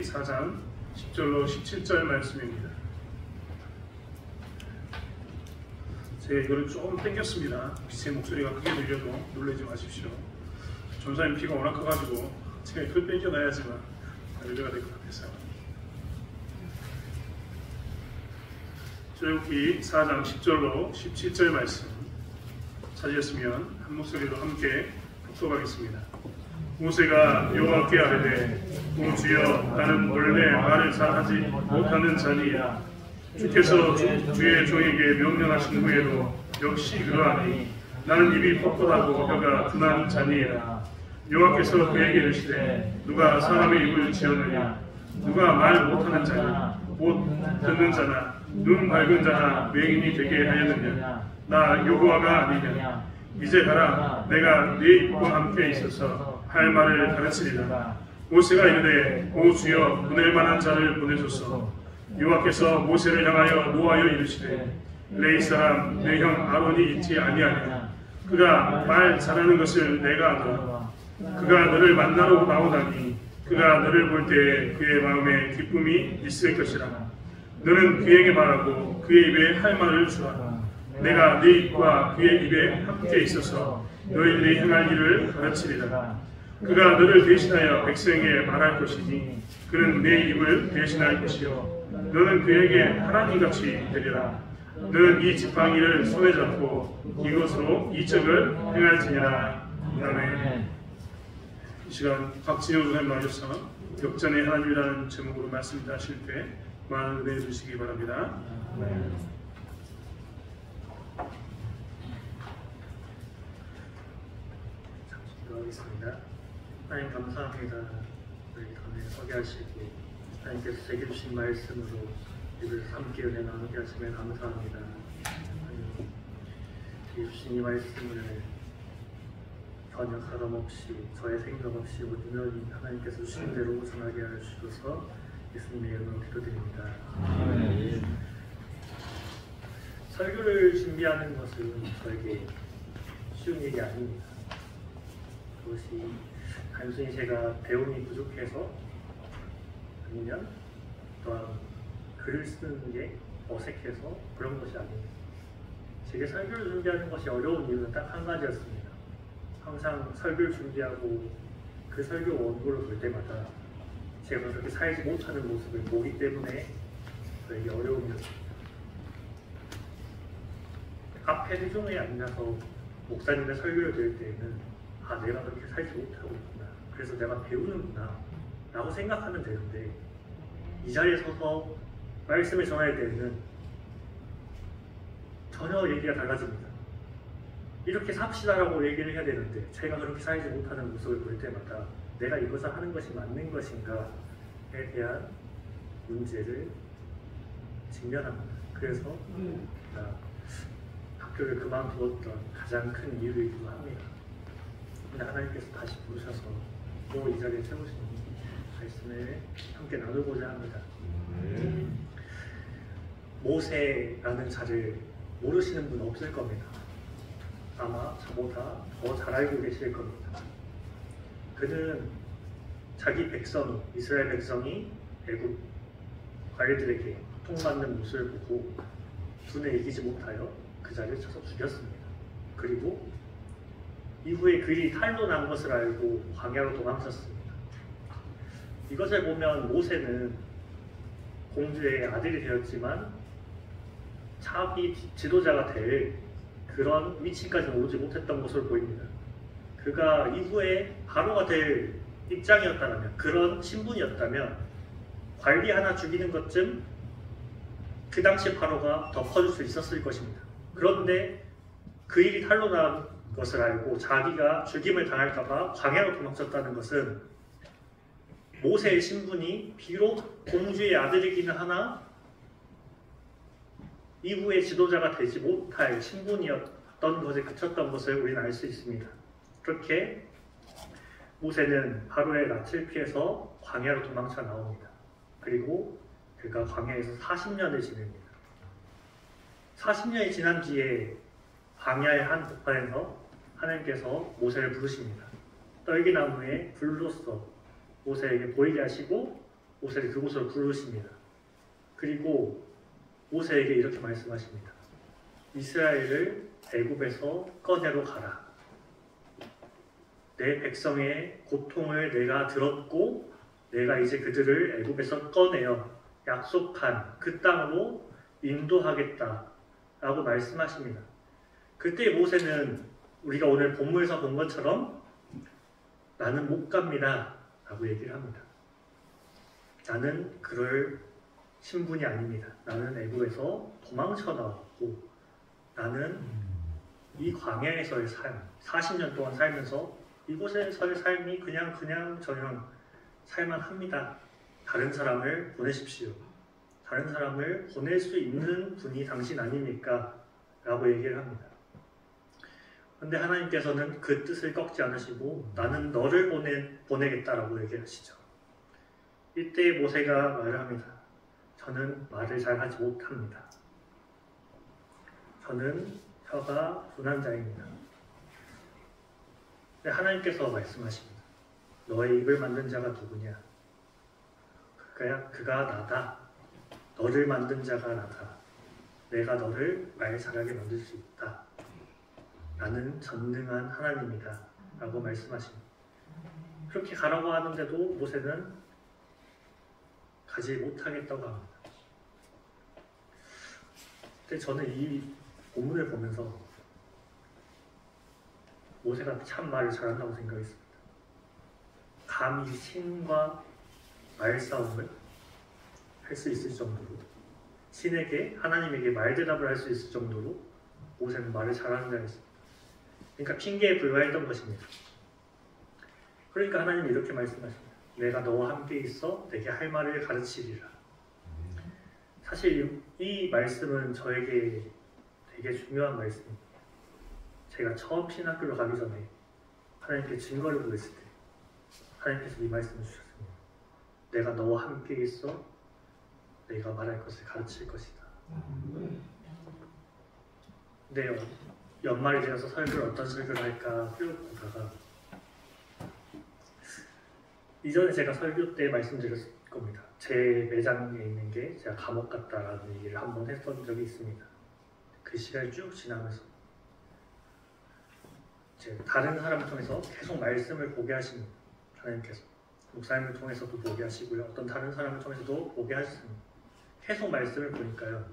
4장 10절로 17절 말씀입니다. 제가 이거를 조금 땡겼습니다. 제 목소리가 크게 들려도 놀라지 마십시오. 전사님 피가 워낙 커가지고 제가 이걸 땡겨놔야지만 예배가 될 것 같아서. 출애굽기 4장 10절로 17절 말씀 찾으셨으면 한 목소리로 함께 합독하겠습니다. 모세가 여호와께 아뢰되 오 주여 나는 원래 말을 잘하지 못하는 자니이다. 주께서 주의 종에게 명령하신 후에도 역시 그러하니 나는 입이 뻣뻣하고 혀가 둔한 자니이다. 여호와께서 그에게 이르시되 누가 사람의 입을 지었느냐? 누가 말 못하는 자냐? 못 듣는 자나 눈 밝은 자나 맹인이 되게 하였느냐? 나 여호와가 아니냐? 이제 가라. 내가 네 입과 함께 있어서 할 말을 가르치리라. 모세가 이르되 오 주여 보낼 만한 자를 보내소서. 여호와께서 모세를 향하여 노하여 이르시되 레위 사람 내 형 아론이 있지 아니하냐? 그가 말 잘하는 것을 내가 아노라. 그가 너를 만나러 나오다니 그가 너를 볼 때에 그의 마음에 기쁨이 있을 것이라. 너는 그에게 말하고 그의 입에 할 말을 주라. 내가 네 입과 그의 입에 함께 있어서 너희들이 행할 일을 가르치리라. 그가 너를 대신하여 백성에게 말할 것이니 그는 내 입을 대신할 것이요 너는 그에게 하나님같이 되리라. 너는 이 지팡이를 손에 잡고 이것으로 이적을 행할지니라. 아멘. 이 시간 박진영 선생님 나오셔서 역전의 하나님이라는 제목으로 말씀 하실 때 많은 은혜 주시기 바랍니다. 잠시 기도하겠습니다. 하나님 감사합니다. 우리 가운데 서게 하시고 하나님께서 제게 주신 말씀으로 우리를 함께 은혜 나누게 하시면 감사합니다. 하나님 제게 주신 이 말씀을 전혀 사람 없이 저의 생각 없이 온전히 하나님께서 주신 대로 전하게 하시옵소서. 예수님의 이름으로 기도드립니다. 설교를 준비하는 것은 저에게 쉬운 일이 아닙니다. 그것이 단순히 제가 배움이 부족해서 아니면 또한 글을 쓰는 게 어색해서 그런 것이 아닙니다. 제게 설교를 준비하는 것이 어려운 이유는 딱 한 가지였습니다. 항상 설교를 준비하고 그 설교 원고를 볼 때마다 제가 그렇게 살지 못하는 모습을 보기 때문에 저에게 어려움이었습니다. 앞에 회중에 앉아서 목사님의 설교를 들을 때에는 아, 내가 그렇게 살지 못하고 있구나. 그래서 내가 배우는구나 라고 생각하면 되는데 이 자리에 서서 말씀을 전할 때에는 전혀 얘기가 달라집니다. 이렇게 삽시다라고 얘기를 해야 되는데 제가 그렇게 살지 못하는 모습을 볼 때마다 내가 이것을 하는 것이 맞는 것인가에 대한 문제를 직면합니다. 그래서 학교를 그만두었던 가장 큰 이유이기도 합니다. 근데 하나님께서 다시 부르셔서 또 이 자리에 세우시니 말씀을 함께 나누고자 합니다. 모세라는 자를 모르시는 분 없을 겁니다. 아마 저보다 더 잘 알고 계실 겁니다. 그는 자기 백성, 이스라엘 백성이 애굽 관리들에게 고통받는 모습을 보고 분에 이기지 못하여 그 자리를 쳐서 죽였습니다. 그리고 이후에 그들이 탈로 난 것을 알고 광야로 도망쳤습니다. 이것을 보면 모세는 공주의 아들이 되었지만 차기 지도자가 될 그런 위치까지는 오지 못했던 것으로 보입니다. 그가 이후에 바로가 될 입장이었다면, 그런 신분이었다면 관리 하나 죽이는 것쯤 그 당시 바로가 덮어줄 수 있었을 것입니다. 그런데 그 일이 탈로 난 것을 알고 자기가 죽임을 당할까봐 광야로 도망쳤다는 것은 모세의 신분이 비록 공주의 아들이기는 하나 이후에 지도자가 되지 못할 신분이었던 것에 그쳤던 것을 우리는 알 수 있습니다. 그렇게 모세는 바로의 낯을 피해서 광야로 도망쳐 나옵니다. 그리고 그가 광야에서 40년을 지냅니다. 40년이 지난 뒤에 광야의 한 곳간에서 하나님께서 모세를 부르십니다. 떨기나무에 불로써 모세에게 보이게 하시고 모세를 그곳으로 부르십니다. 그리고 모세에게 이렇게 말씀하십니다. 이스라엘을 애굽에서 꺼내러 가라. 내 백성의 고통을 내가 들었고 내가 이제 그들을 애굽에서 꺼내어 약속한 그 땅으로 인도하겠다 라고 말씀하십니다. 그때 모세는 우리가 오늘 본문에서 본 것처럼 나는 못 갑니다 라고 얘기를 합니다. 나는 그럴 신분이 아닙니다. 나는 애굽에서 도망쳐 나왔고 나는 이 광야에서의 삶, 40년 동안 살면서 이곳에서의 삶이 그냥 저냥 살만합니다. 다른 사람을 보내십시오. 다른 사람을 보낼 수 있는 분이 당신 아닙니까? 라고 얘기를 합니다. 그런데 하나님께서는 그 뜻을 꺾지 않으시고 나는 너를 보내겠다라고 얘기하시죠. 이때 모세가 말을 합니다. 저는 말을 잘 하지 못합니다. 저는 혀가 둔한 자입니다. 근데 하나님께서 말씀하십니다. 너의 입을 만든 자가 누구냐? 그가 나다. 너를 만든 자가 나다. 내가 너를 말 잘하게 만들 수 있다. 나는 전능한 하나님이다. 라고 말씀하십니다. 그렇게 가라고 하는데도 모세는 가지 못하겠다고 합니다. 근데 저는 이 본문을 보면서 모세가 참 말을 잘한다고 생각했습니다. 감히 신과 말싸움을 할 수 있을 정도로 신에게 하나님에게 말대답을 할 수 있을 정도로 모세는 말을 잘하는 자였습니다. 그러니까 핑계에 불과했던 것입니다. 그러니까 하나님이 이렇게 말씀하십니다. 내가 너와 함께 있어 내게 할 말을 가르치리라. 사실 이 말씀은 저에게 되게 중요한 말씀입니다. 제가 처음 신학교를 가기 전에 하나님께 증거를 구했을 때 하나님께서 이 말씀을 주셨습니다. 내가 너와 함께 있어 내가 말할 것을 가르칠 것이다. 근데 연말이 되어서 설교를 어떤 설교를 할까 생각하다가 이전에 제가 설교 때 말씀드렸을 겁니다. 제 매장에 있는 게 제가 감옥 같다라는 얘기를 한번 했던 적이 있습니다. 그 시간이 쭉 지나면서 다른 사람을 통해서 계속 말씀을 보게 하십니다. 하나님께서 목사님을 통해서도 보게 하시고요. 어떤 다른 사람을 통해서도 보게 하셨습니다. 계속 말씀을 보니까요.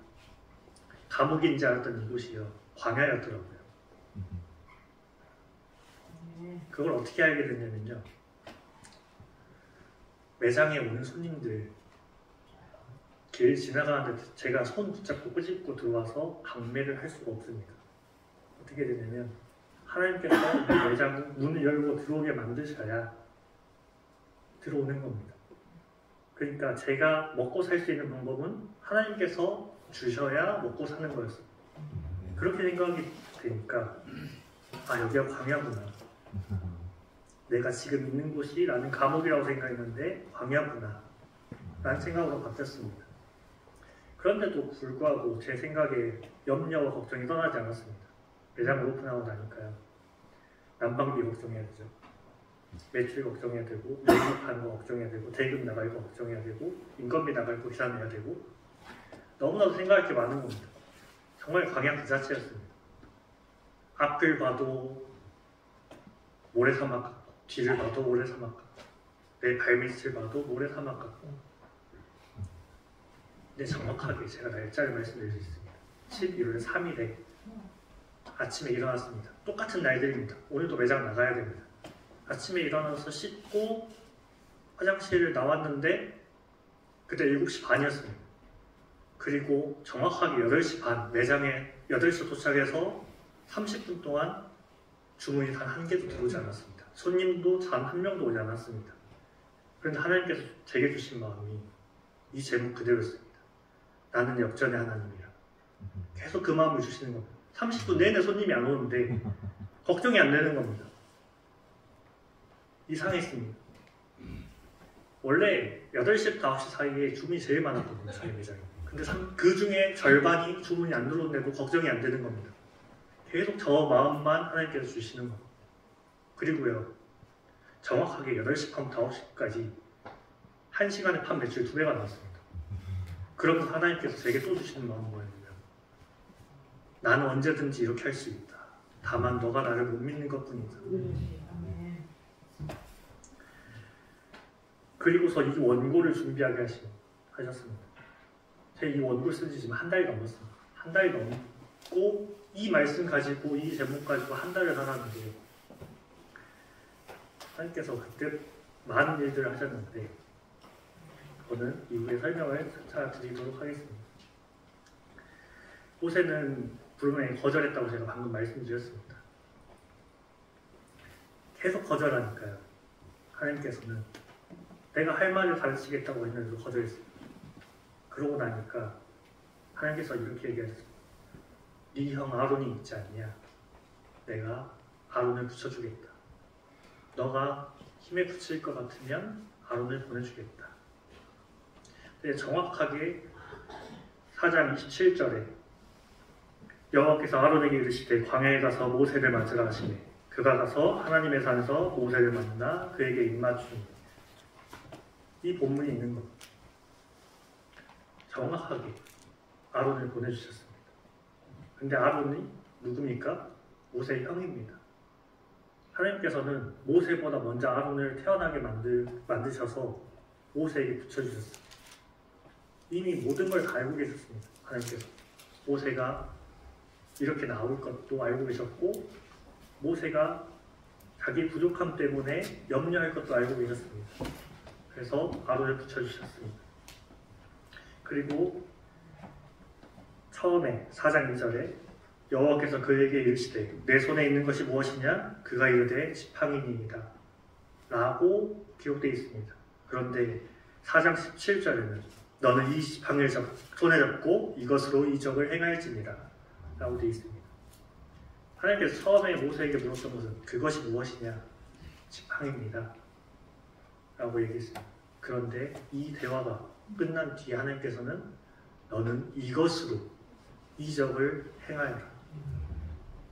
감옥인 줄 알았던 이곳이요. 광야였더라고요. 그걸 어떻게 알게 됐냐면요. 매장에 오는 손님들 길 지나가는데 제가 손 붙잡고 끄집고 들어와서 강매를 할 수가 없습니다. 어떻게 되냐면 하나님께서 이 매장 문을 열고 들어오게 만드셔야 들어오는 겁니다. 그러니까 제가 먹고 살 수 있는 방법은 하나님께서 주셔야 먹고 사는 거였어요. 그렇게 생각이 되니까 아 여기가 광야구나. 내가 지금 있는 곳이 나는 감옥이라고 생각했는데 광야구나 라는 생각으로 바뀌었습니다. 그런데도 불구하고 제 생각에 염려와 걱정이 떠나지 않았습니다. 매장을 오픈하고 나니까요. 난방비 걱정해야 되죠. 매출 걱정해야 되고 매입하는 거 걱정해야 되고 대금 나갈 거 걱정해야 되고 인건비 나갈 거 계산해야 되고 너무나도 생각할 게 많은 겁니다. 정말 광야 그 자체였습니다. 앞을 봐도 모래사막 같고 뒤를 봐도 모래사막 같고 내 발밑을 봐도 모래사막 같고 근데 정확하게 제가 날짜를 말씀드릴 수 있습니다. 11월 3일에 아침에 일어났습니다. 똑같은 날들입니다. 오늘도 매장 나가야 됩니다. 아침에 일어나서 씻고 화장실을 나왔는데 그때 7시 반이었습니다. 그리고 정확하게 8시 반 매장에 8시 도착해서 30분 동안 주문이 단 한 개도 들어오지 않았습니다. 손님도 단 한 명도 오지 않았습니다. 그런데 하나님께서 제게 주신 마음이 이 제목 그대로였습니다. 나는 역전의 하나님이라. 계속 그 마음을 주시는 겁니다. 30분 내내 손님이 안 오는데 걱정이 안 되는 겁니다. 이상했습니다. 원래 8시부터 9시 사이에 주문이 제일 많았거든요. 저희 매장에. 근데 그 중에 절반이 주문이 안 들어오는데도 걱정이 안 되는 겁니다. 계속 저 마음만 하나님께서 주시는 겁니다. 그리고요. 정확하게 8시 반부터 9시까지 1시간에 판 매출 2배가 나왔습니다. 그러면서 하나님께서 제게 또 주시는 마음은 뭐였냐면 나는 언제든지 이렇게 할 수 있다. 다만 너가 나를 못 믿는 것뿐이다. 그리고서 이 원고를 준비하게 하셨습니다. 제가 이 원고를 쓴 지 지금 한 달이 넘었습니다. 한 달이 넘고 이 말씀 가지고 이 제목 가지고 한 달을 살았는데 하나님께서 그때 많은 일들을 하셨는데 저는 이후에 설명을 차차 드리도록 하겠습니다. 모세는 부르면에 거절했다고 제가 방금 말씀드렸습니다. 계속 거절하니까요. 하나님께서는 내가 할 말을 가르치겠다고 했는데도 거절했습니다. 그러고 나니까 하나님께서 이렇게 얘기하셨습니다. 네 형 아론이 있지 않냐? 내가 아론을 붙여주겠다. 너가 힘에 붙일 것 같으면 아론을 보내주겠다. 근데 정확하게 4장 27절에 여호와께서 아론에게 이르시되 광야에 가서 모세를 맞으라 하시매 그가 가서 하나님의 산에서 모세를 만나 그에게 입맞추니 이 본문이 있는 것 정확하게 아론을 보내주셨습니다. 근데 아론이 누굽니까? 모세의 형입니다. 하나님께서는 모세보다 먼저 아론을 태어나게 만드셔서 모세에게 붙여주셨습니다. 이미 모든 걸 다 알고 계셨습니다. 하나님께서 모세가 이렇게 나올 것도 알고 계셨고 모세가 자기 부족함 때문에 염려할 것도 알고 계셨습니다. 그래서 아론을 붙여주셨습니다. 그리고 처음에 4장 2절에 여호와께서 그에게 이르시되 내 손에 있는 것이 무엇이냐? 그가 이르되 지팡이니이다 라고 기록되어 있습니다. 그런데 4장 17절에는 너는 이 지팡이를 손에 잡고 이것으로 이적을 행할지니라 라고 되어 있습니다. 하나님께서 처음에 모세에게 물었던 것은 그것이 무엇이냐? 지팡이입니다 라고 얘기했습니다. 그런데 이 대화가 끝난 뒤에 하나님께서는 너는 이것으로 이적을 행하여라.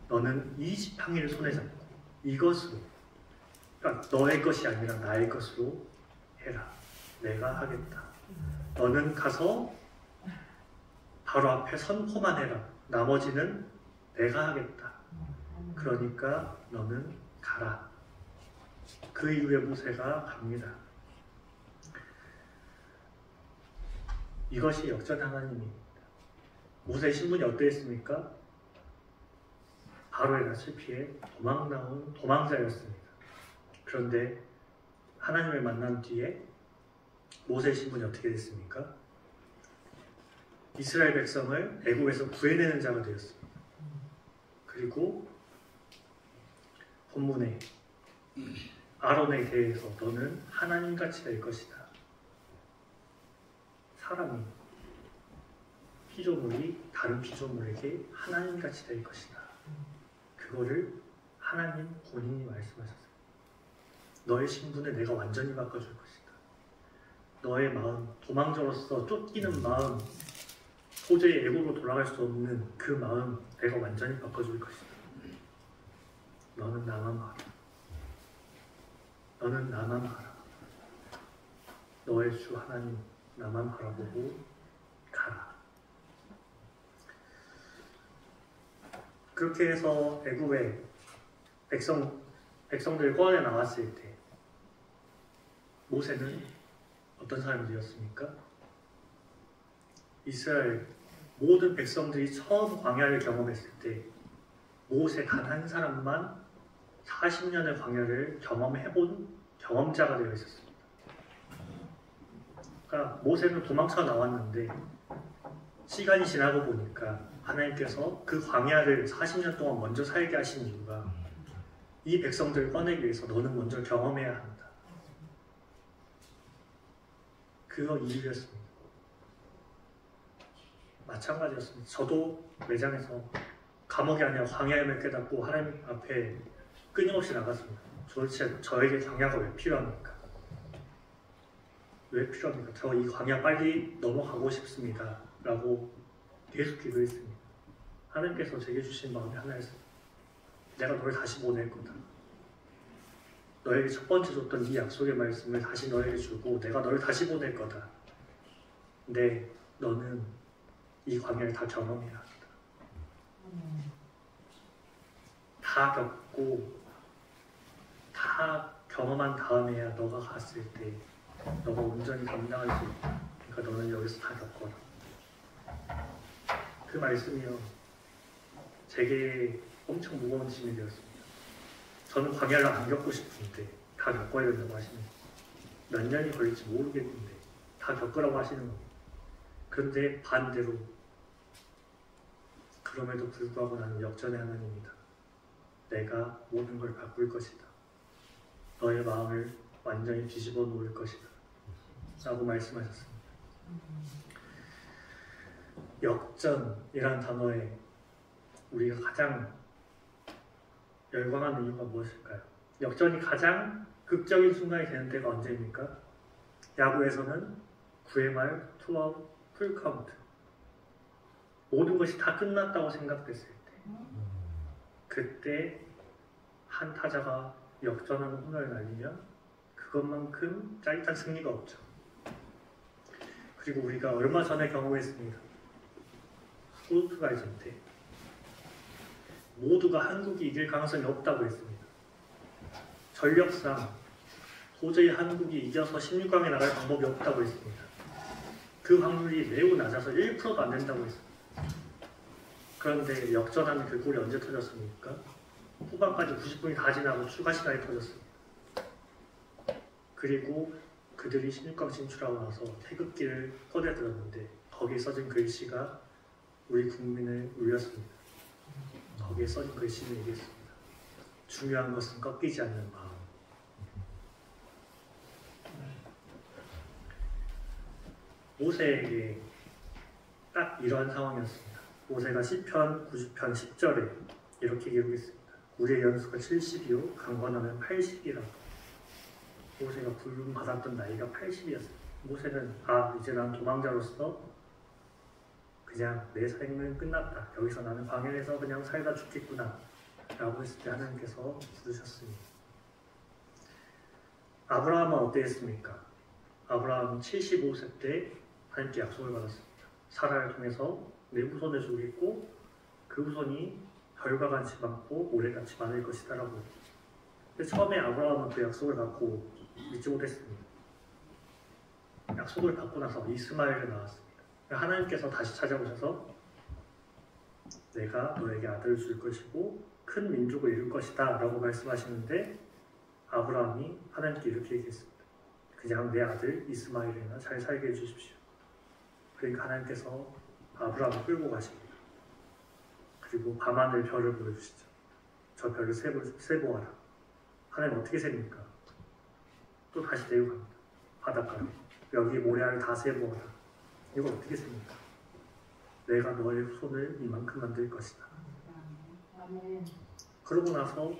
너는 이 지팡이를 손에 잡고 이것으로, 그러니까 너의 것이 아니라 나의 것으로 해라. 내가 하겠다. 너는 가서 바로 앞에 선포만 해라. 나머지는 내가 하겠다. 그러니까 너는 가라. 그 이후에 모세가 갑니다. 이것이 역전 하나님입니다. 모세의 신분이 어떠했습니까? 바로의 낯을 피해 도망나온 도망자였습니다. 그런데 하나님을 만난 뒤에 모세의 신분이 어떻게 됐습니까? 이스라엘 백성을 애굽에서 구해내는 자가 되었습니다. 그리고 본문에 아론에 대해서 너는 하나님같이 될 것이다. 사람이 피조물이 다른 피조물에게 하나님같이 될 것이다. 그거를 하나님 본인이 말씀하셨어요. 너의 신분을 내가 완전히 바꿔줄 것이다. 너의 마음, 도망자로서 쫓기는 마음, 도저히 애굽으로 돌아갈 수 없는 그 마음 내가 완전히 바꿔줄 것이다. 너는 나만 봐라. 너는 나만 봐라. 너의 주 하나님 나만 바라보고 가라. 그렇게 해서 애굽의 백성들 꺼내 나왔을 때 모세는 어떤 사람이 되었습니까? 이스라엘 모든 백성들이 처음 광야를 경험했을 때 모세 단 한 사람만 40년의 광야를 경험해본 경험자가 되어 있었습니다. 그러니까 모세는 도망쳐 나왔는데 시간이 지나고 보니까 하나님께서 그 광야를 40년 동안 먼저 살게 하신 이유가 이 백성들을 꺼내기 위해서 너는 먼저 경험해야 한다. 그거 이유였습니다. 마찬가지였습니다. 저도 매장에서 감옥이 아니라 광야임을 깨닫고 하나님 앞에 끊임없이 나갔습니다. 도대체 저에게 광야가 왜 필요합니까? 왜 필요합니까? 저 이 광야 빨리 넘어가고 싶습니다. 라고 계속 기도했습니다. 하나님께서 제게 주신 마음이 하나였습니다. 내가 너를 다시 보낼 거다. 너에게 첫 번째 줬던 이 약속의 말씀을 다시 너에게 주고 내가 너를 다시 보낼 거다. 근데 너는 이 광야를 다 경험해야 한다. 다 겪고 다 경험한 다음에야 너가 갔을 때 너가 온전히 감당할 수 있다. 그러니까 너는 여기서 다 겪어라. 그 말씀이요, 제게 엄청 무거운 짐이 되었습니다. 저는 광야를 안 겪고 싶은데 다 겪어야 된다고 하시는 거예요. 몇 년이 걸릴지 모르겠는데 다 겪으라고 하시는 거예요. 그런데 반대로 그럼에도 불구하고 나는 역전의 하나님이다. 내가 모든 걸 바꿀 것이다. 너의 마음을 완전히 뒤집어 놓을 것이다. 라고 말씀하셨습니다. 역전이라는 단어에 우리가 가장 열광하는 이유가 무엇일까요? 역전이 가장 극적인 순간이 되는 때가 언제입니까? 야구에서는 9회 말 투아웃 풀카운트, 모든 것이 다 끝났다고 생각됐을 때, 그때 한 타자가 역전하는 홈런을 날리면 그것만큼 짜릿한 승리가 없죠. 그리고 우리가 얼마 전에 경험했습니다. 포르투갈전 때 모두가 한국이 이길 가능성이 없다고 했습니다. 전력상 도저히 한국이 이겨서 16강에 나갈 방법이 없다고 했습니다. 그 확률이 매우 낮아서 1%도 안 된다고 했습니다. 그런데 역전하는 그 골이 언제 터졌습니까? 후반까지 90분이 다 지나고 추가 시간이 터졌습니다. 그리고 그들이 16강 진출하고 나서 태극기를 꺼내들었는데 거기에 써진 글씨가 우리 국민을 울렸습니다. 거기에 써진 글씨는 이랬습니다. 중요한 것은 꺾이지 않는 마음. 모세에게 딱 이러한 상황이었습니다. 모세가 시편 90편 10절에 이렇게 기록했습니다. 우리의 연수가 70이요 강건하면 80이라. 모세가 부름 받았던 나이가 80이었어요. 모세는 이제 난 도망자로서 그냥 내 삶은 끝났다. 여기서 나는 광야에서 그냥 살다 죽겠구나 라고 했을 때 하나님께서 부르셨습니다. 아브라함은 어땠습니까? 아브라함은 75세 때 하나님께 약속을 받았습니다. 사라를 통해서 내 후손을 주겠고 그 후손이 별과 같이 많고 모래같이 많을 것이다 라고. 근데 처음에 아브라함은 그 약속을 받고 믿지 못했습니다. 약속을 받고 나서 이스마엘이 나왔습니다. 하나님께서 다시 찾아오셔서 내가 너에게 아들을 줄 것이고 큰 민족을 이룰 것이다 라고 말씀하시는데 아브라함이 하나님께 이렇게 얘기했습니다. 그냥 내 아들 이스마엘이나 잘 살게 해주십시오. 그러니까 하나님께서 아브라함을 끌고 가십니다. 그리고 밤하늘 별을 보여주시죠. 저 별을 세보아라. 하나님 어떻게 셉니까? 또 다시 내고 갑니다. 바닷가로 여기 모래알을 다 세보아라. 이걸 어떻게 셉니까? 내가 너의 후손을 이만큼 만들 것이다. 그러고 나서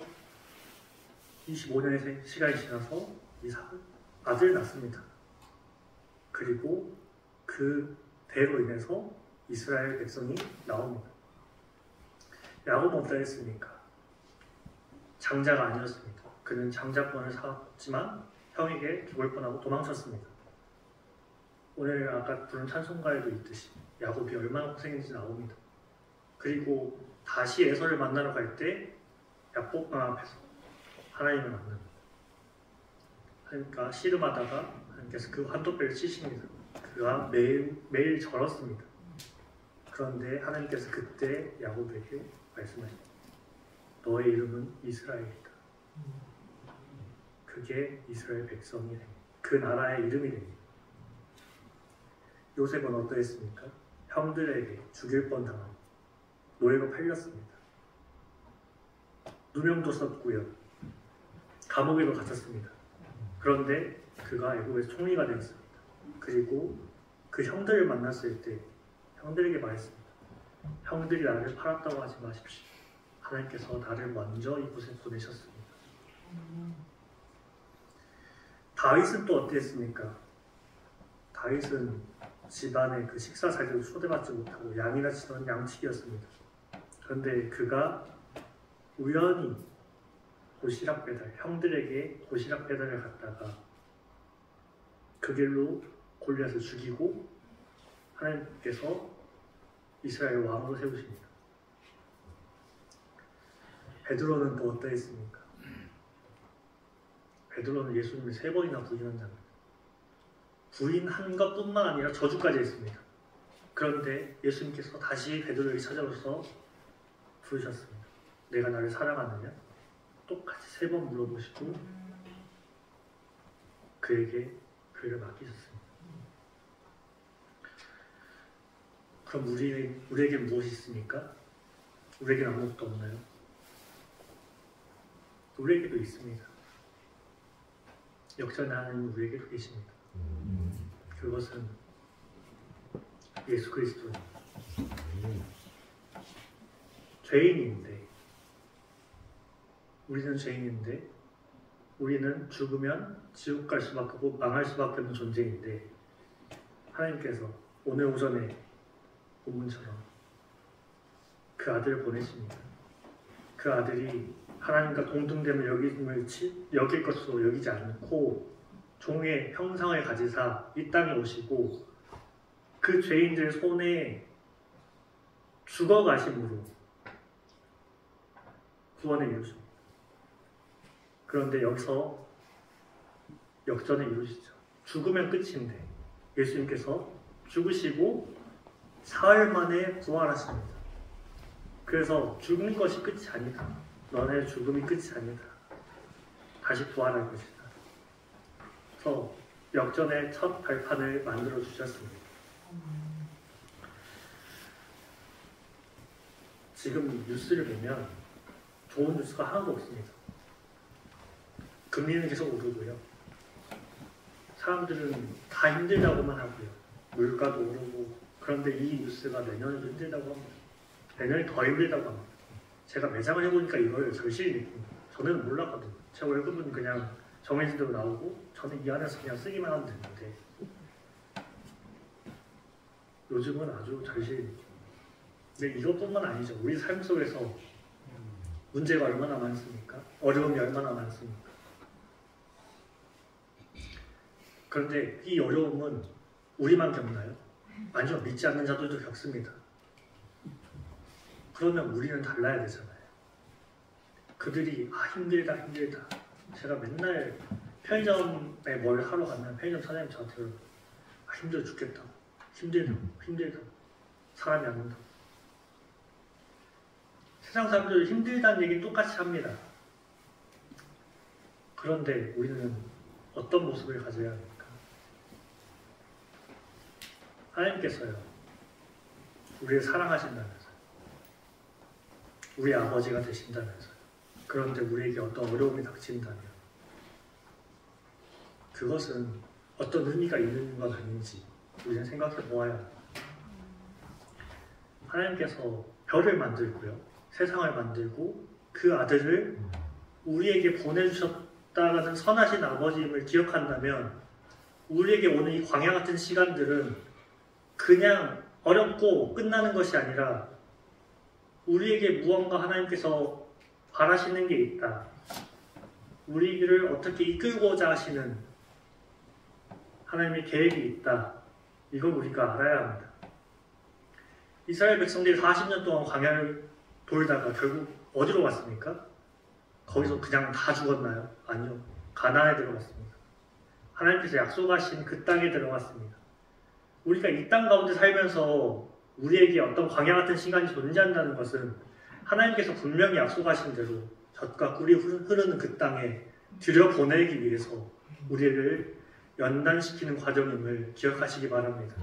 25년의 시간이 지나서 이삭을 아들을 낳습니다. 그리고 그 대로 인해서 이스라엘 백성이 나옵니다. 야곱은 어떠했습니까? 장자가 아니었습니다. 그는 장자권을 사왔지만 형에게 죽을 뻔하고 도망쳤습니다. 오늘 아까 부른 찬송가에도 있듯이 야곱이 얼마나 고생했는지 나옵니다. 그리고 다시 에서를 만나러 갈 때 야곱강 앞에서 하나님을 만납니다. 그러니까 씨름하다가 하나님께서 그 환도뼈를 치십니다. 그가 매일 절었습니다. 그런데 하나님께서 그때 야곱에게 말씀하십니다. 너의 이름은 이스라엘이다. 그게 이스라엘 백성이 됩니다. 그 나라의 이름이 됩니다. 요셉은 어떠했습니까? 형들에게 죽일 뻔당한 노예로 팔렸습니다. 누명도 썼고요. 감옥에도 갇혔습니다. 그런데 그가 애굽의 총리가 되었습니다. 그리고 그 형들을 만났을 때 형들에게 말했습니다. 형들이 나를 팔았다고 하지 마십시오. 하나님께서 나를 먼저 이곳에 보내셨습니다. 다윗은 또 어땠습니까? 다윗은 집안의 그 식사 자리도 초대받지 못하고 양이나 치던 양치기였습니다. 그런데 그가 우연히 도시락 배달, 형들에게 도시락 배달을 갔다가 그 길로 골리앗을 죽이고 하나님께서 이스라엘 왕으로 세우십니다. 베드로는 또 어떠했습니까? 베드로는 예수님을 3번이나 부인한 자입니다. 부인한 것뿐만 아니라 저주까지 했습니다. 그런데 예수님께서 다시 베드로에게 찾아오셔서 부르셨습니다. 내가 나를 사랑하느냐? 똑같이 3번 물어보시고 그에게 그를 맡기셨습니다. 그럼 우리에게 무엇이 있습니까? 우리에게는 아무것도 없나요? 우리에게도 있습니다. 역전의 하나님은 우리에게도 계십니다. 그것은 예수 그리스도입니다. 우리는 죄인인데 우리는 죽으면 지옥 갈 수밖에 없고 망할 수밖에 없는 존재인데 하나님께서 오늘 오전에 본문처럼 그 아들을 보내십니다. 그 아들이 하나님과 동등됨을 여길 것으로 여기지 않고 종의 형상을 가지사 이 땅에 오시고 그 죄인들 손에 죽어가심으로 구원을 이루십니다. 그런데 여기서 역전을 이루시죠. 죽으면 끝인데 예수님께서 죽으시고 사흘 만에 부활하십니다. 그래서 죽는 것이 끝이 아니다. 너네 죽음이 끝이 아니다. 다시 부활할 것이다. 그래서 역전의 첫 발판을 만들어 주셨습니다. 지금 뉴스를 보면 좋은 뉴스가 하나도 없습니다. 금리는 계속 오르고요. 사람들은 다 힘들다고만 하고요. 물가도 오르고. 그런데 이 뉴스가 내년에도 힘들다고 합니다. 내년이 더 힘들다고 합니다. 제가 매장을 해보니까 이걸 절실히 느낍니다. 저는 몰랐거든요. 제 월급은 그냥 정해진 대로 나오고 저는 이 안에서 그냥 쓰기만 하면 되는데 요즘은 아주 절실히 느낍니다. 근데 이것뿐만 아니죠. 우리 삶 속에서 문제가 얼마나 많습니까? 어려움이 얼마나 많습니까? 그런데 이 어려움은 우리만 겪나요? 아니요. 믿지 않는 자들도 겪습니다. 그러면 우리는 달라야 되잖아요. 그들이 힘들다. 제가 맨날 편의점에 뭘 하러 가면 편의점 사장님 저한테 힘들어 죽겠다. 힘들다. 사람이 안 온다. 세상 사람들 힘들다는 얘기 똑같이 합니다. 그런데 우리는 어떤 모습을 가져야 합니까? 하나님께서요. 우리를 사랑하신다면서요. 우리 아버지가 되신다면서요. 그런데 우리에게 어떤 어려움이 닥친다면 그것은 어떤 의미가 있는 건 아닌지 우리는 생각해 보아야 합니다. 하나님께서 별을 만들고요. 세상을 만들고 그 아들을 우리에게 보내주셨다라는 선하신 아버지임을 기억한다면 우리에게 오는 이 광야 같은 시간들은 그냥 어렵고 끝나는 것이 아니라 우리에게 무언가 하나님께서 바라시는 게 있다. 우리를 어떻게 이끌고자 하시는 하나님의 계획이 있다. 이걸 우리가 알아야 합니다. 이스라엘 백성들이 40년 동안 광야를 돌다가 결국 어디로 갔습니까? 거기서 그냥 다 죽었나요? 아니요. 가나안에 들어갔습니다. 하나님께서 약속하신 그 땅에 들어갔습니다. 우리가 이 땅 가운데 살면서 우리에게 어떤 광야 같은 시간이 존재한다는 것은 하나님께서 분명히 약속하신 대로 젖과 꿀이 흐르는 그 땅에 들여보내기 위해서 우리를 연단시키는 과정임을 기억하시기 바랍니다.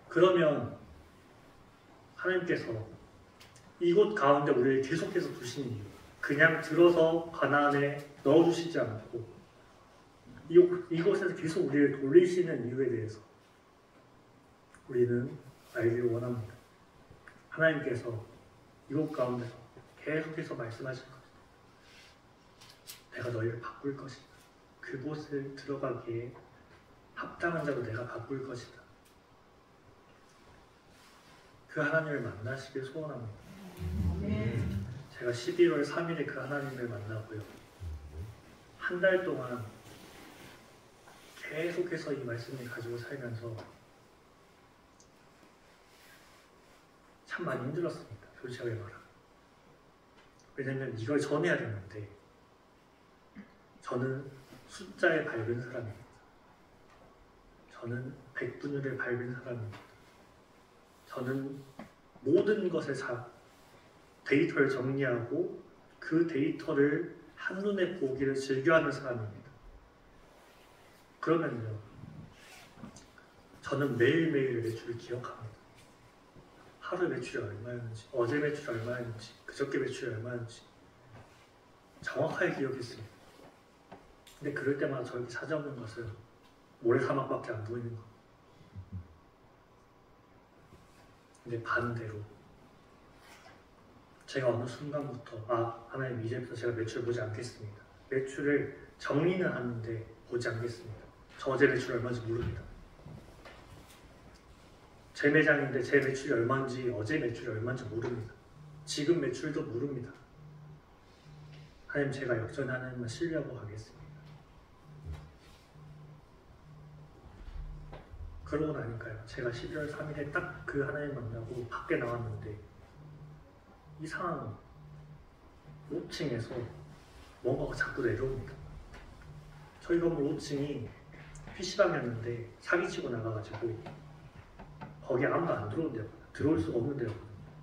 그러면 하나님께서 이곳 가운데 우리를 계속해서 두신 이유, 그냥 들어서 가나안에 넣어주시지 않고 이곳에서 계속 우리를 돌리시는 이유에 대해서 우리는 알기를 원합니다. 하나님께서 이곳 가운데서 계속해서 말씀하실 것이다. 내가 너희를 바꿀 것이다. 그곳을 들어가기에 합당한 자로 내가 바꿀 것이다. 그 하나님을 만나시길 소원합니다. 제가 11월 3일에 그 하나님을 만나고요. 한 달 동안 계속해서 이 말씀을 가지고 살면서 참 많이 힘들었습니다. 솔직하게 말하면. 왜냐면 이걸 전해야 되는데 저는 숫자에 밝은 사람입니다. 저는 백분율에 밝은 사람입니다. 저는 모든 것을 데이터를 정리하고 그 데이터를 한눈에 보기를 즐겨하는 사람입니다. 그러면요, 저는 매일매일 매출을 기억합니다. 하루 매출이 얼마였는지, 어제 매출이 얼마였는지, 그저께 매출이 얼마였는지 정확하게 기억했습니다. 근데 그럴 때마다 저에게 찾아오는 것은 모래사막밖에 안 보이는 겁니다. 근데 반대로 제가 어느 순간부터 하나님 이제부터 제가 매출 보지 않겠습니다. 매출을 정리는 하는데 보지 않겠습니다. 저 어제 매출 얼마인지 모릅니다. 제 매장인데 제 매출이 얼마인지 어제 매출이 얼마인지 모릅니다. 지금 매출도 모릅니다. 하나님 제가 역전에 하나님만 신뢰하고 가겠습니다. 그러고 나니까요. 제가 12월 3일에 딱 그 하나님 만나고 밖에 나왔는데 이상한 5층에서 뭔가가 자꾸 내려옵니다. 저희 건물 5층이 PC방이었는데 사기치고 나가가지고 거기 아무도 안 들어온대요. 들어올 수가 없는데요.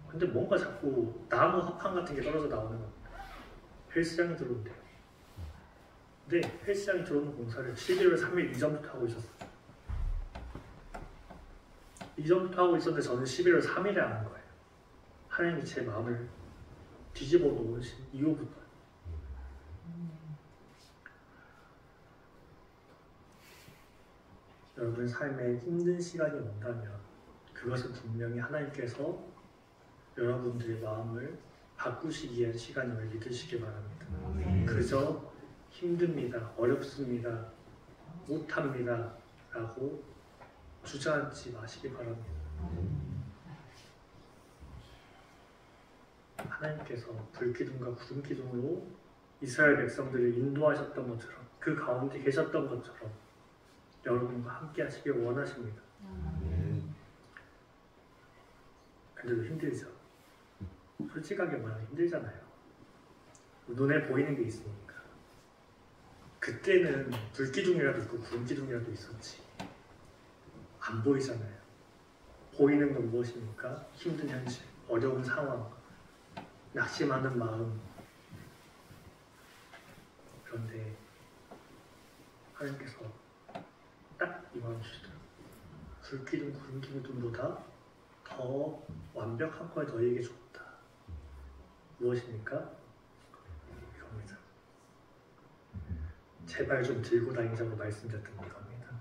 근데 뭔가 자꾸 나무 합판 같은 게 떨어져 나오는 겁니다. 헬스장이 들어온대요. 근데 헬스장이 들어오는 공사를 11월 3일 이전부터 하고 있었어요. 이전부터 하고 있었는데 저는 11월 3일에 아는 거예요. 하나님이 제 마음을 뒤집어 놓으신 이후부터. 여러분 삶에 힘든 시간이 온다면 그것은 분명히 하나님께서 여러분들의 마음을 바꾸시기 위한 시간임을 믿으시기 바랍니다. 그저 힘듭니다, 어렵습니다, 못합니다 라고 주저앉지 마시기 바랍니다. 하나님께서 불기둥과 구름기둥으로 이스라엘 백성들을 인도하셨던 것처럼 그 가운데 계셨던 것처럼 여러분과 함께 하시길 원하십니다. 근데도 힘들죠. 솔직하게 말하면 힘들잖아요. 눈에 보이는 게 있으니까. 그때는 불기둥이라도 있고 구름기둥이라도 있었지. 안 보이잖아요. 보이는 건 무엇입니까? 힘든 현실, 어려운 상황, 낙심하는 마음. 그런데 하나님께서 딱 이 마음 주시더라고요. 불기둥, 구름기둥보다 더 완벽한 걸 너희에게 줬다. 무엇입니까? 이겁니다. 제발 좀 들고 다니자고 말씀드렸던 이겁니다.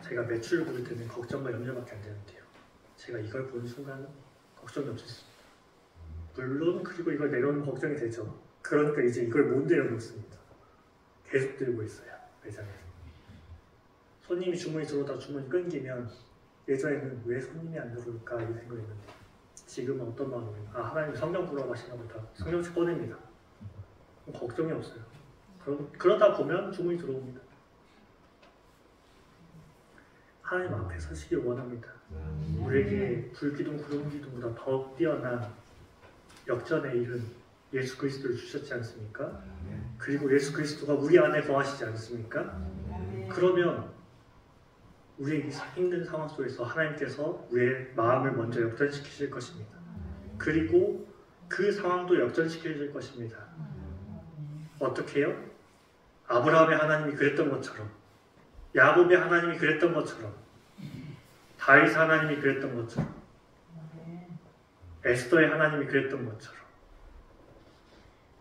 제가 매출을 볼 때는 걱정과 염려밖에 안 되는데요. 제가 이걸 보는 순간 걱정이 없었습니다. 물론 그리고 이걸 내려오는 걱정이 되죠. 그러니까 이제 이걸 못 내려놓습니다. 계속 들고 있어요. 매장에서. 손님이 주문이 들어오다가 주문이 끊기면 예전에는 왜 손님이 안 들어올까 이 생각했는데 지금은 어떤 마음이에요? 하나님 성경 보라고 하시나 보다. 성경책 꺼냅니다. 걱정이 없어요. 그러다 보면 주문이 들어옵니다. 하나님 앞에 서시길 원합니다. 우리에게 불기둥 구름기둥보다 더 뛰어난 역전의 일은 예수 그리스도를 주셨지 않습니까? 그리고 예수 그리스도가 우리 안에 거하시지 않습니까? 그러면 우리의 힘든 상황 속에서 하나님께서 우리의 마음을 먼저 역전시키실 것입니다. 그리고 그 상황도 역전시키실 것입니다. 어떻게 해요? 아브라함의 하나님이 그랬던 것처럼, 야곱의 하나님이 그랬던 것처럼, 다윗 하나님이 그랬던 것처럼, 에스더의 하나님이 그랬던 것처럼,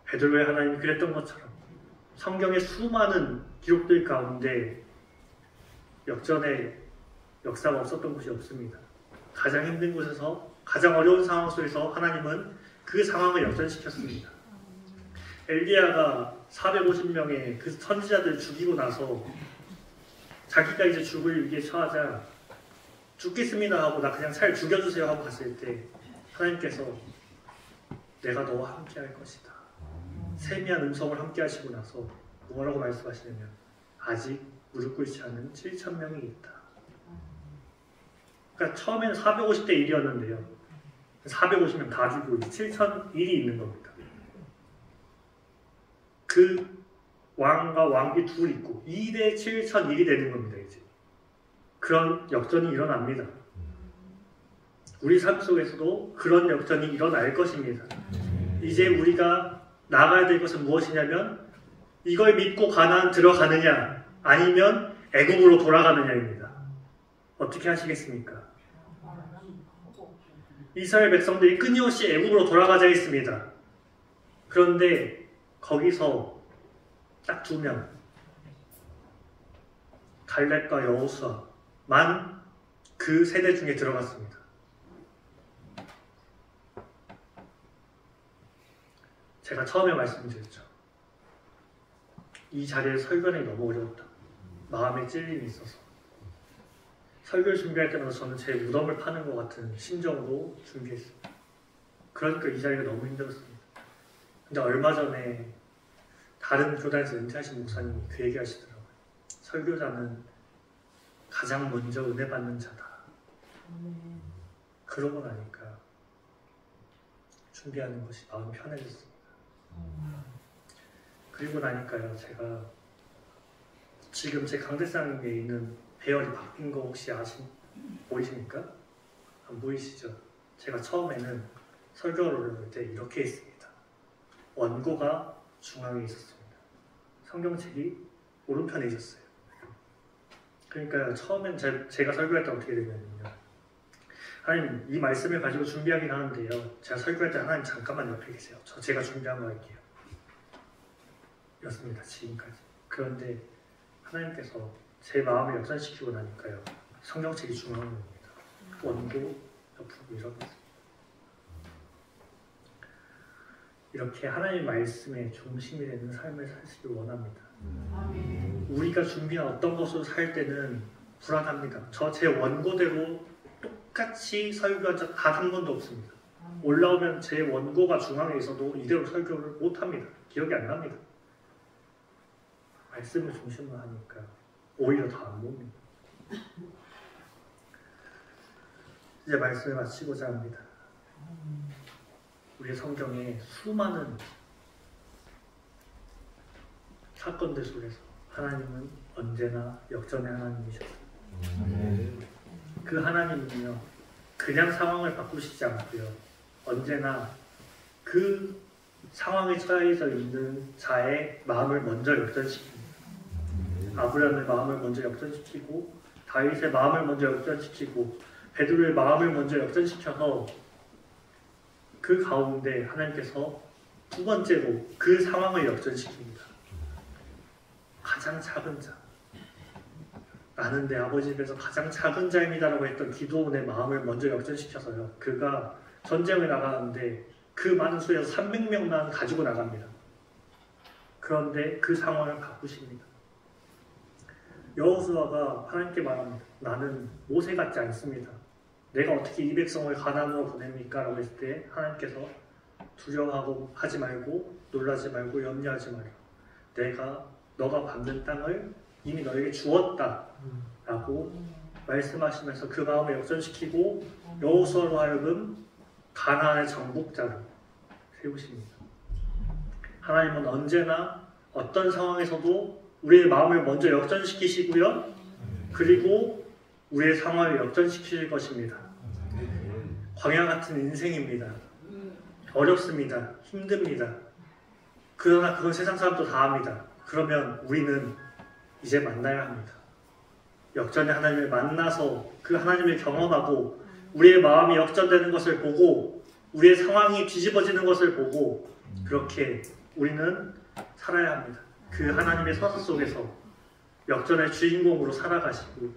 베드로의 하나님이 그랬던 것처럼 성경의 수많은 기록들 가운데 역전의 역사가 없었던 곳이 없습니다. 가장 힘든 곳에서, 가장 어려운 상황 속에서 하나님은 그 상황을 역전시켰습니다. 엘리야가 450명의 그 선지자들을 죽이고 나서 자기가 이제 죽을 위기에 처하자 죽겠습니다 하고 나 그냥 차라리 죽여주세요 하고 갔을 때 하나님께서 내가 너와 함께 할 것이다. 세미한 음성을 함께 하시고 나서 뭐라고 말씀하시냐면 아직 무릎 꿇지 않은 7,000명이 있다. 그러니까 처음에는 450대 1이었는데요. 450명 다 죽이고 7,001이 있는 겁니다. 그 왕과 왕비 둘 있고 2대 7,001이 되는 겁니다. 이제 그런 역전이 일어납니다. 우리 삶 속에서도 그런 역전이 일어날 것입니다. 이제 우리가 나가야 될 것은 무엇이냐면 이걸 믿고 가나안 들어가느냐 아니면 애굽으로 돌아가느냐입니다. 어떻게 하시겠습니까? 이스라엘 백성들이 끊임없이 애굽으로 돌아가자 했습니다. 그런데 거기서 딱 2명, 갈렙과 여호수아만 그 세대 중에 들어갔습니다. 제가 처음에 말씀드렸죠. 이 자리에 설교하기 너무 어려웠다. 마음에 찔림이 있어서. 설교를 준비할 때마다 저는 제 무덤을 파는 것 같은 심정으로 준비했습니다. 그러니까 이 자리가 너무 힘들었습니다. 근데 얼마 전에 다른 교단에서 은퇴하신 목사님이 그 얘기 하시더라고요. 설교자는 가장 먼저 은혜 받는 자다. 그러고 나니까 준비하는 것이 마음 편해졌습니다. 그리고 나니까요, 제가 지금 제 강대상에 있는 배열이 바뀐 거 혹시 보이십니까? 안 보이시죠? 제가 처음에는 설교를 할 때 이렇게 했습니다. 원고가 중앙에 있었습니다. 성경책이 오른편에 있었어요. 그러니까 처음엔 제가 설교할 때 어떻게 되냐면요. 하나님, 이 말씀을 가지고 준비하긴 하는데요. 제가 설교할 때 하나님 잠깐만 옆에 계세요. 제가 준비한 거 할게요. 이렇습니다. 지금까지. 그런데 하나님께서 제 마음을 역전시키고 나니까요. 성경책이 중앙에 옵니다. 원고 옆으로 밀어놨습니다. 이렇게 하나님의 말씀에 중심이 되는 삶을 사시길 원합니다. 우리가 준비한 어떤 것으로 살 때는 불안합니다. 제 원고대로 똑같이 설교한 적 단 한 번도 없습니다. 올라오면 제 원고가 중앙에 있어도 이대로 설교를 못합니다. 기억이 안 납니다. 말씀을 중심으로 하니까 오히려 더 안 봅니다. 이제 말씀을 마치고자 합니다. 우리 성경에 수많은 사건들 속에서 하나님은 언제나 역전의 하나님이셨어요. 그 하나님은요, 그냥 상황을 바꾸시지 않고요, 언제나 그 상황에 처해져 있는 자의 마음을 먼저 역전시킵니다. 아브라함의 마음을 먼저 역전시키고, 다윗의 마음을 먼저 역전시키고, 베드로의 마음을 먼저 역전시켜서 그 가운데 하나님께서 두 번째로 그 상황을 역전시킵니다. 가장 작은 자, 나는 내 아버지 집에서 가장 작은 자입니다라고 했던 기드온의 마음을 먼저 역전시켜서요, 그가 전쟁을 나가는데 그 많은 수에서 300명만 가지고 나갑니다. 그런데 그 상황을 바꾸십니다. 여호수아가 하나님께 말합니다. 나는 모세 같지 않습니다. 내가 어떻게 이 백성을 가나안으로 보냅니까? 라고 했을 때 하나님께서 두려워하고 하지 말고 놀라지 말고 염려하지 마라. 내가 너가 받는 땅을 이미 너에게 주었다 라고 말씀하시면서 그 마음을 역전시키고 여호수아로 하여금 가나안의 정복자로 세우십니다. 하나님은 언제나 어떤 상황에서도 우리의 마음을 먼저 역전시키시고요, 그리고 우리의 상황을 역전시킬 것입니다. 광야 같은 인생입니다. 어렵습니다. 힘듭니다. 그러나 그건 세상 사람도 다 합니다. 그러면 우리는 이제 만나야 합니다. 역전의 하나님을 만나서 그 하나님을 경험하고 우리의 마음이 역전되는 것을 보고 우리의 상황이 뒤집어지는 것을 보고 그렇게 우리는 살아야 합니다. 그 하나님의 서사 속에서 역전의 주인공으로 살아가시고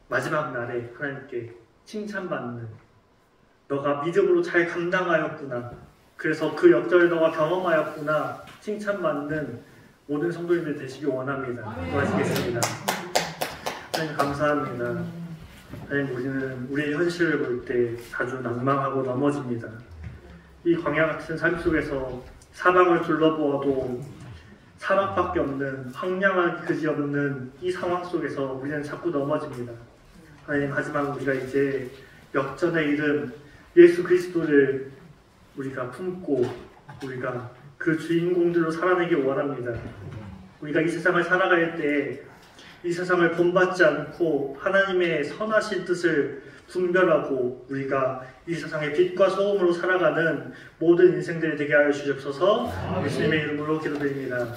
마지막 날에 하나님께 칭찬받는, 너가 믿음으로 잘 감당하였구나, 그래서 그 역전을 너가 경험하였구나 칭찬받는 모든 성도님들 되시길 원합니다. 고하시겠습니다. 하나님 감사합니다. 하나님, 우리는 우리의 현실을 볼 때 자주 낭망하고 넘어집니다. 이 광야 같은 삶 속에서 사방을 둘러보아도 사막밖에 없는 황량한 그지없는 이 상황 속에서 우리는 자꾸 넘어집니다. 하나님, 하지만 우리가 이제 역전의 이름 예수 그리스도를 우리가 품고 우리가 그 주인공들로 살아내기 원합니다. 우리가 이 세상을 살아갈 때 이 세상을 본받지 않고 하나님의 선하신 뜻을 분별하고 우리가 이 세상의 빛과 소음으로 살아가는 모든 인생들이 되게 하여 주시옵소서. 예수님의 이름으로 기도드립니다.